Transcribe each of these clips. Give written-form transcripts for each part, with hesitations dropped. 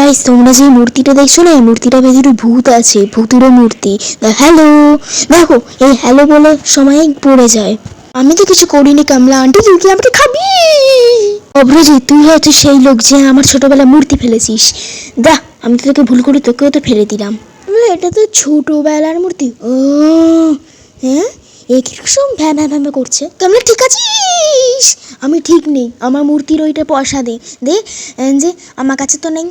Guys, তোমরা যে মূর্তিটা দেখছো না, এই মূর্তিটার ভেতরে ভূত আছে, ভূতুরে মূর্তি। হ্যালো, দেখো এই হ্যালো বলে সময় পড়ে যায়। আমি তো কিছু করিনি কামলা আন্টি, তুই কি আমাকে খাবি? অভ্রজিৎ, তুই হয়তো সেই লোক যে আমার ছোটবেলা মূর্তি ফেলেছিস। দা, আমি তো তোকে ভুল করে তোকেও তো ফেলে দিলাম। এটা তো ছোটবেলার মূর্তি। ও হ্যাঁ, একরকম ভ্যা ভ্যা ভ্যা করছে। কামলা ঠিক আছিস? আমি ঠিক নেই, আমার মূর্তির ওইটা পয়সা দে দে। যে আমার কাছে তো নেই,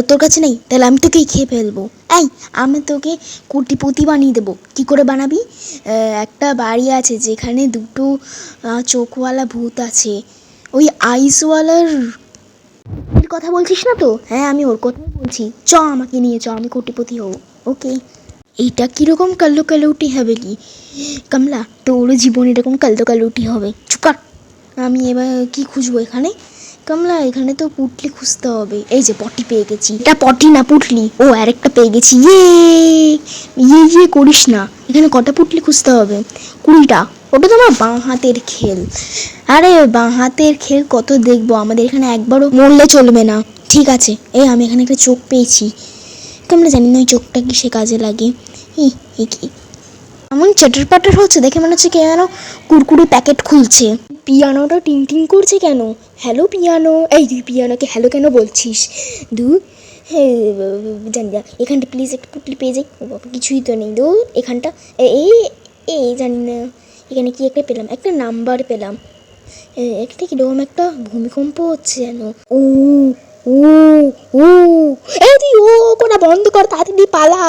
তোর কাছে নেই, তাহলে আমি তোকেই খেয়ে ফেলবো। এই, আমি তোকে কোটিপতি বানিয়ে দেবো। কি করে বানাবি? একটা বাড়ি আছে যেখানে দুটো চোখওয়ালা ভূত আছে। ওই আইসওয়ালার কথা বলছিস না তো? হ্যাঁ, আমি ওর কথাই বলছি। আমাকে নিয়ে আমি কোটিপতি হব। ওকে। এইটা কীরকম কাল্লো কালুটি হবে কি কামলা? তোর জীবন এরকম কাল্লো কালুটি হবে। চুপ কর। আমি এবার কি খুঁজবো এখানে? কামলা, এখানে তো পুটলি খুঁজতে হবে। এই যে পটি পেয়ে গেছি। এটা পটি না, পুটলি। ও, আরেকটা পেয়ে গেছি। ইয়ে করিস না। এখানে কটা পুটলি খুঁজতে হবে? 20টা। ওটা তো আমার বাঁ হাতের খেল। আরে বাঁ হাতের খেল কত দেখবো? আমাদের এখানে একবারও মরলে চলবে না। ঠিক আছে, এই আমি এখানে একটা চোখ পেয়েছি। কামলা, জানি না ওই চোখটা কিসে কাজে লাগে। কি এমন চটার পাটার হচ্ছে, দেখে মনে হচ্ছে কে যেন কুরকুরি প্যাকেট খুলছে। পিয়ানোটা টিং টিং করছে কেন? Hello piano. এই, তুই পিয়ানোকে হ্যালো কেন বলছিস? জানি না। এখানটা প্লিজ একটা পুটলি পেয়ে যাই। ও বাবা, কিছুই তো নেই। এখানটা এই এই জানি না। এখানে কি একটা পেলাম, একটা নাম্বার পেলাম। একটা কিরকম একটা ভূমিকম্প হচ্ছে যেন। ও ও ও এই তুই কোনা বন্ধ কর, তাড়াতাড়ি পালা।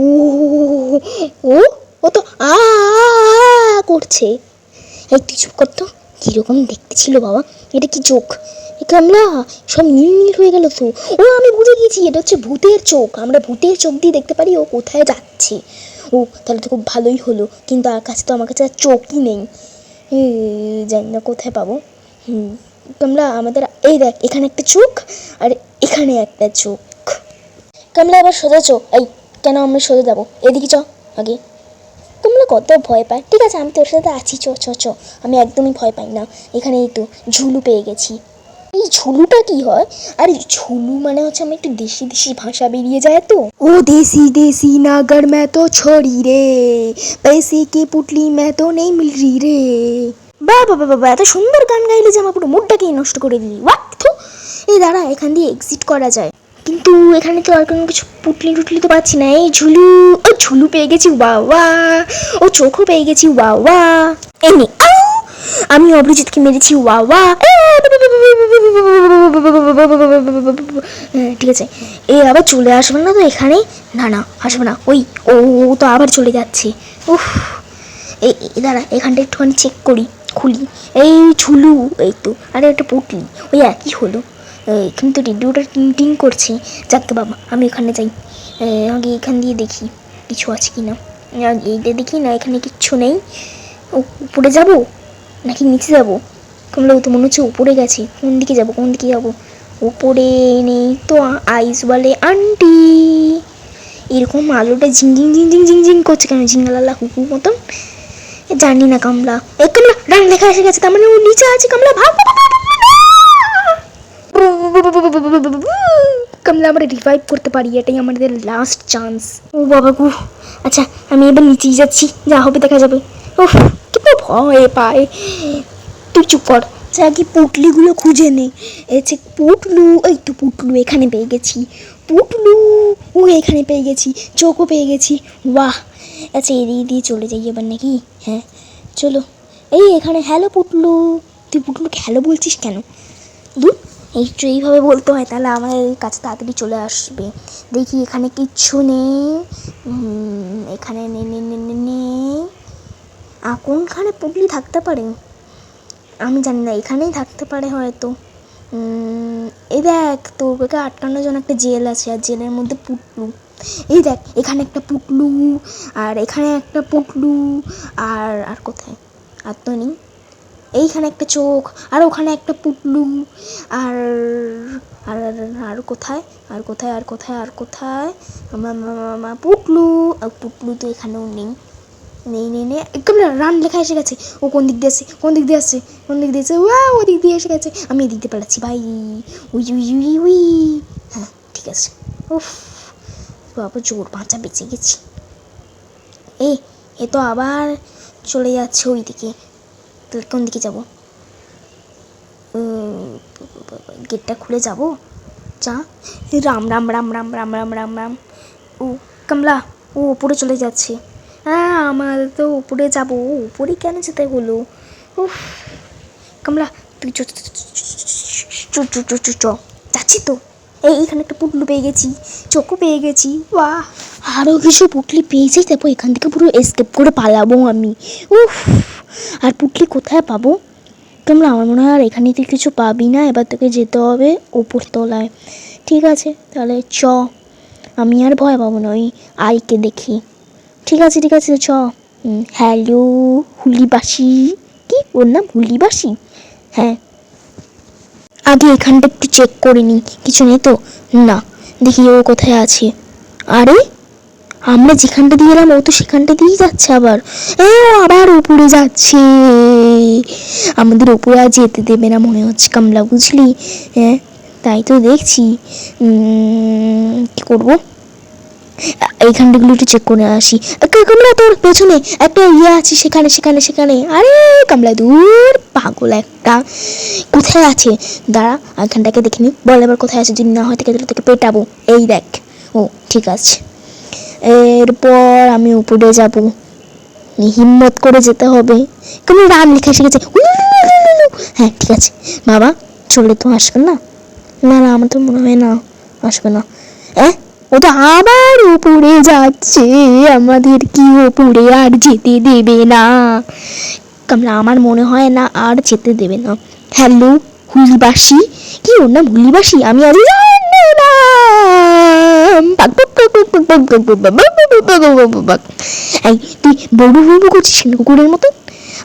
ও ও ও তো করছে। এই তুই চুপ কর তো। কীরকম দেখতে ছিল বাবা? এটা কি চোখ? কামলা, সব নীল নীল হয়ে গেল তো। ও, আমি বুঝে গিয়েছি, এটা হচ্ছে ভূতের চোখ। আমরা ভূতের চোখ দিয়ে দেখতে পারি ও কোথায় যাচ্ছে। ও, তাহলে তো খুব ভালোই হলো। কিন্তু আর কাছে তো আমার কাছে আর চোখই নেই। জানি না কোথায় পাবো। কামলা, আমাদের এই দেখ, এখানে একটা চোখ আর এখানে একটা চোখ। কামলা, আবার সোজা চোখ। এই, কেন আমি সোজা যাবো? এদিকে চ আগে। তোমরা কত ভয় পায়। ঠিক আছে, আমি তোর সাথে আছি। চ। আমি একদমই ভয় পাই না। এখানে এই তো ঝুলু পেয়ে গেছি। এই ঝুলুটা কি হয়? আর ঝুলু মানে হচ্ছে আমি একটু দেশি দেশি ভাষা বেরিয়ে যায় তো। ও দেশি দেশি নাগর मैं तो छोड़ी रे, पैसे की पुटली मैं तो नहीं मिल रही रे। বাবা, এত সুন্দর গান গাইলে যে আমার পুরো মুডটাকেই নষ্ট করে দিলি। এই দাঁড়া, এখান দিয়ে এক্সিট করা যায়, কিন্তু এখানে তো আর কোনো কিছু পুটলি টুটলি তো পাচ্ছি না। এই ঝুলু, ও ঝুলু পেয়ে গেছি। ওয়া ও চোখও পেয়ে গেছি। ওয়া এমনি আমি অভিজিৎকে মেরেছি। ওয়া ঠিক আছে, এ আবার চলে আসবে না তো এখানে? না, আসবে না। ওই ও তো আবার চলে যাচ্ছে। উফ, এই দাঁড়া, এখানটা একটুখানি চেক করি, খুলি। এই ঝুলু, এই তো। আরে একটা পুটলি, ওই একই হলো। এখানে তো রেডিওটা টিং টিং করছে। যাক বাবা, আমি এখানে যাই। আগে এখান দিয়ে দেখি কিছু আছে কি না। এইটা দেখি না, এখানে কিচ্ছু নেই। উপরে যাব নাকি নিচে যাব? তোমরা তো মনে হচ্ছে উপরে গেছি। কোন দিকে যাব? উপরে নেই তো। আইস বলে আন্টি, এরকম আলোটা ঝিং করছে কেন? ঝিঙ্গালালা হুকু মতন। জানি না কামলা। কামলা, রান লেখা এসে গেছে, তার মানে ও নিচে আছে। কামলা ভাব। কামলা, আমরা রিভাইভ করতে পারি, এটাই আমাদের লাস্ট চান্স। ও বাবা গো। আচ্ছা, আমি এবার নিচেই যাচ্ছি, যা হবে দেখা যাবে। ওহ, কিন্তু ভয় পায়। তুই চুপ কর, যা কি পুটলিগুলো খুঁজে নে। এসে পুটলু, এই তো পুটলু এখানে পেয়ে গেছি। পুটলু, ও এখানে পেয়ে গেছি। চোখও পেয়ে গেছি। বাহ। আচ্ছা, এদিকে দিয়ে চলে যাই এবার নাকি? হ্যাঁ চলো। এই এখানে হ্যালো পুটলু। তুই পুটলুকে হ্যালো বলছিস কেন? এইভাবে বলতে হয়, তাহলে আমাদের কাছে তাড়াতাড়ি চলে আসবে। দেখি এখানে কিচ্ছু নেই। এখানে নেই। কোনখানে পুটলি থাকতে পারে আমি জানি না, এখানেই থাকতে পারে হয়তো। এই দেখ, তোকে আটকানোর জন্য একটা জেল আছে, আর জেলের মধ্যে পুটলু। এই দেখ, এখানে একটা পুটলু, আর এখানে একটা পুটলু, আর কোথায়? আর তো নেই। এইখানে একটা চোখ, আর ওখানে একটা পুটলু, আর আর আর কোথায়? পুটলু তো এখানেও নেই। একদম রান লেখা এসে গেছে। ও কোন দিক দিয়ে আসছে? ওয়া, ও দিক দিয়ে এসে গেছে। আমি এদিক দিয়ে পালাচ্ছি ভাই। উই। হ্যাঁ, ঠিক উফ, বাবা জোর বাঁচা বেঁচে গেছি। এ তো আবার চলে যাচ্ছে ওই দিকে। তাহলে কোন দিকে যাব? গেটটা খুলে যাব। যা, রাম রাম রাম রাম রাম রাম রাম রাম। ও কমলা, ও উপরে চলে যাচ্ছে। হ্যাঁ, আমার তো উপরে যাব। উপরে কেন যেতে হলো? উফ, কমলা তুই চ যাচ্ছি তো। এইখানে একটা পুটলু পেয়ে গেছি, চোখও পেয়ে গেছি। বাহ, আরও কিছু পুটলি পেয়েছি। তারপর এখান থেকে পুরো এসকেপ করে পালাবো আমি। উফ, আর পুটলি কোথায় পাবো? তোমরা, আমার মনে হয় আর এখানে তুই কিছু পাবি না। এবার তোকে যেতে হবে ওপর তলায়। ঠিক আছে, তাহলে চ। আমি আর ভয় পাবো না ওই আইকে দেখি। ঠিক আছে ঠিক আছে, চ। হ্যালো হুলিবাসি। কি ওর নাম? হুলিবাসি? হ্যাঁ, আগে এখানটা একটু চেক করে নিই, কিছু নেই তো। না, দেখি ও কোথায় আছে। আরে, আমরা যেখানটা দিয়ে এলাম ও তো সেখানটা দিয়েই যাচ্ছে আবার। আবার উপরে যাচ্ছে। আমাদের উপরে আর যেতে দেবে না মনে হচ্ছে কমলা, বুঝলি? হ্যাঁ, তাই তো দেখছি। কি করবো? এইখানটাগুলো একটু চেক করে আসি। কমলা, তোর পেছনে একটা ইয়ে আছে, সেখানে সেখানে সেখানে। আরে কমলা, দূর পাগল একটা। কোথায় আছে? দাঁড়া, এখানটাকে দেখে নি। বল এবার কোথায় আছে, যদি না হয় থেকে তাহলে তোকে পেটাবো। এই দেখ। ও ঠিক আছে, এরপর আমি উপরে যাব। হিম্মত করে যেতে হবে। কেমন রাম লেখা শিখেছে। হ্যাঁ ঠিক আছে বাবা, চলে তো আসবে না। না না, আমার তো মনে হয় না আসবে না। ও তো আবার উপরে যাচ্ছে। আমাদের কি উপরে আর যেতে দেবে না? কামলা, আমার মনে হয় না আর যেতে দেবে না। হ্যালো হুলিবাসি। কি ওর নাম হুলিবাসি? আমি আজ এই তুই বউ ভু করছিস কুকুরের মতন।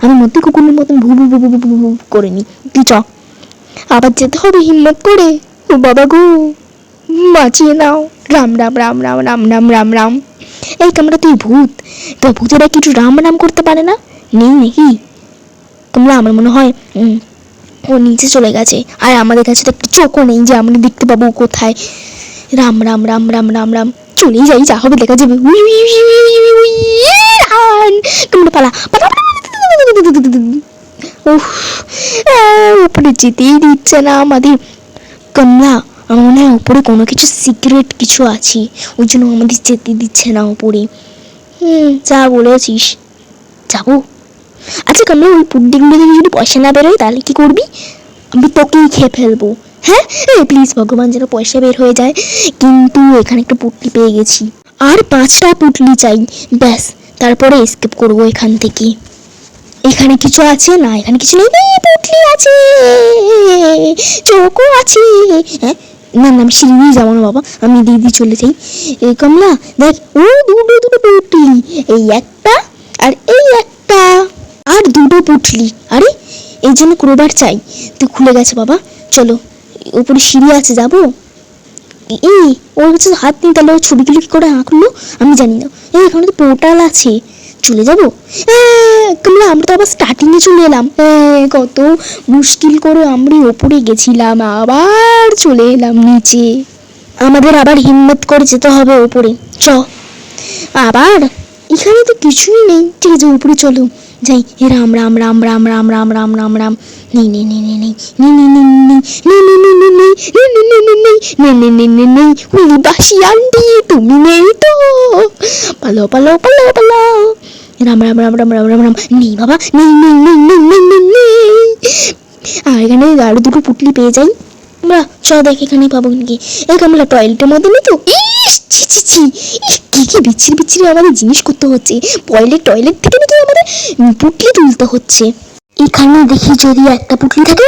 আমি মধ্যে কুকুরের মতন ভু ভু ভু ভু ভু করে নি। তুই চ, আবার যেতে হবে হিম্মত করে। ও বাবা গো, বাঁচিয়ে নাও। রাম রাম রাম রাম রাম রাম রাম রাম। এই কামরা, তুই ভূত, তো ভূতেরা কি একটু রাম রাম করতে পারে না? নেই নাকি? কামলা, আমার মনে হয় ও নিচে চলে গেছে। আর আমাদের কাছে তো একটা চোখও নেই যে আমরা দেখতে পাবো কোথায়। রাম রাম রাম রাম রাম রাম। চলেই যাই, যা হবে দেখা যাবে। কামড়া পালা পালা। উপরে যেতেই দিচ্ছে না আমাদের। কমলা, আমার মনে হয় উপরে কোনো কিছু সিক্রেট কিছু আছে, ওই জন্য আমাদের যেতে দিচ্ছে না উপরে। যা বলেছিস, যাবো। আচ্ছা কমলা, ওই পুড্ডিগুলো থেকে যদি পয়সা না বেরোয় তাহলে কি করবি? আমি তোকেই খেয়ে ফেলবো। হ্যাঁ, প্লিজ ভগবান যেন পয়সা বের হয়ে যায়। কিন্তু এখানে একটা পুটলি পেয়ে গেছি, আর 5টা পুটলি চাই, ব্যাস। তারপরে এসকেপ করবো এখান থেকে। এখানে কিছু আছে না? এখানে কিছু নেই। পুটলি আছে, চোখও আছে। হ্যাঁ, না না, আমি সিঁড়ি যাবো না বাবা, আমি দিদি চলে যাই। এই কমলা দেখ, ও দুটো দুটো পুটলি, এই একটা আর এই একটা, আর দুটো পুটলি। আরে, এই জন্য ক্রোবার চাই। তো খুলে গেছে বাবা, চলো। উপরে সিঁড়ি আছে, যাবো। ওর কাছে হাত নিই, তাহলে ওর ছবিগুলো কি করে আঁকলো আমি জানি না। এখানে তো পোর্টাল আছে, চলে যাবো। কমলা, আমরা তো আবার স্টার্টিংয়ে চলে এলাম। কত মুশকিল করে আমরা ওপরে গেছিলাম, আবার চলে এলাম নিচে। আমাদের আবার হিম্মত করে যেতে হবে ওপরে। চ, আবার এখানে তো কিছুই নেই। ঠিক আছে, উপরে চলো যাই। রাম রাম রাম রাম রাম রাম রাম রাম রাম। নেই নেই নেই নেই নেই নেই নেই নেই নেই নেই নেই নেই নেই নেই নেই নেই নেই নেই। হুলিবাসি আন্টি, তুমি নেই তো। পালাও পালাও পালাও পালাও। রাম রাম রাম রাম রাম রাম রাম। নেই বাবা, নেই নেই নেই নেই নেই নেই নেই। আর এখানে আরো দুটো পুটলি পেয়ে যাই আমরা। চ দেখ এখানে পাবো নাকি। এই কামলা, টয়লেটের মধ্যে নেই তো? ছি ছি ছি, কি কি বিচ্ছিরি বিচ্ছিরি আমাদের জিনিস করতে হচ্ছে। টয়লেট থেকে নাকি আমাদের পুটলি তুলতে হচ্ছে। এখানে দেখি যদি একটা পুটলি থাকে।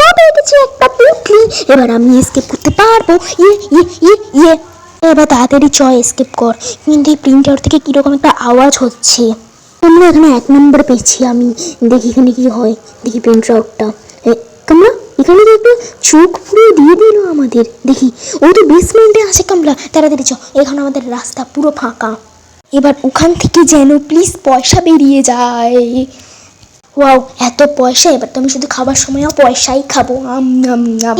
একটা পুটলি, এবার আমি এসকেপ করতে পারবো। ইয়ে, এবার তাড়াতাড়ি চ, এসকেপ কর। কিন্তু এই প্রিন্ট আউট থেকে কিরকম একটা আওয়াজ হচ্ছে। তোমরা, এখানে 1 নম্বর পেয়েছি আমি। দেখি এখানে কি হয়, দেখি প্রিন্ট আউটটা। তোমরা, এখানে তো একটা চোখ পুরো দিয়ে দিল আমাদের। দেখি, ও তো বেসমেন্টে আছে। কামলা, তাড়াতাড়ি চ, এখানে আমাদের রাস্তা পুরো ফাঁকা। এবার ওখান থেকে যেন প্লিজ পয়সা বেরিয়ে যায়। ওয়াও, এত পয়সা! এবার তো আমি শুধু খাবার সময়ও পয়সাই খাবো।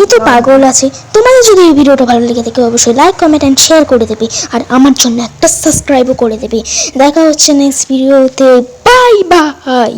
এই তো পাগল আছে। তোমাদের যদি এই ভিডিওটা ভালো লেগে থাকে অবশ্যই লাইক, কমেন্ট অ্যান্ড শেয়ার করে দেবে, আর আমার জন্য একটা সাবস্ক্রাইবও করে দেবে। দেখা হচ্ছে নেক্সট ভিডিওতে। Bye bye.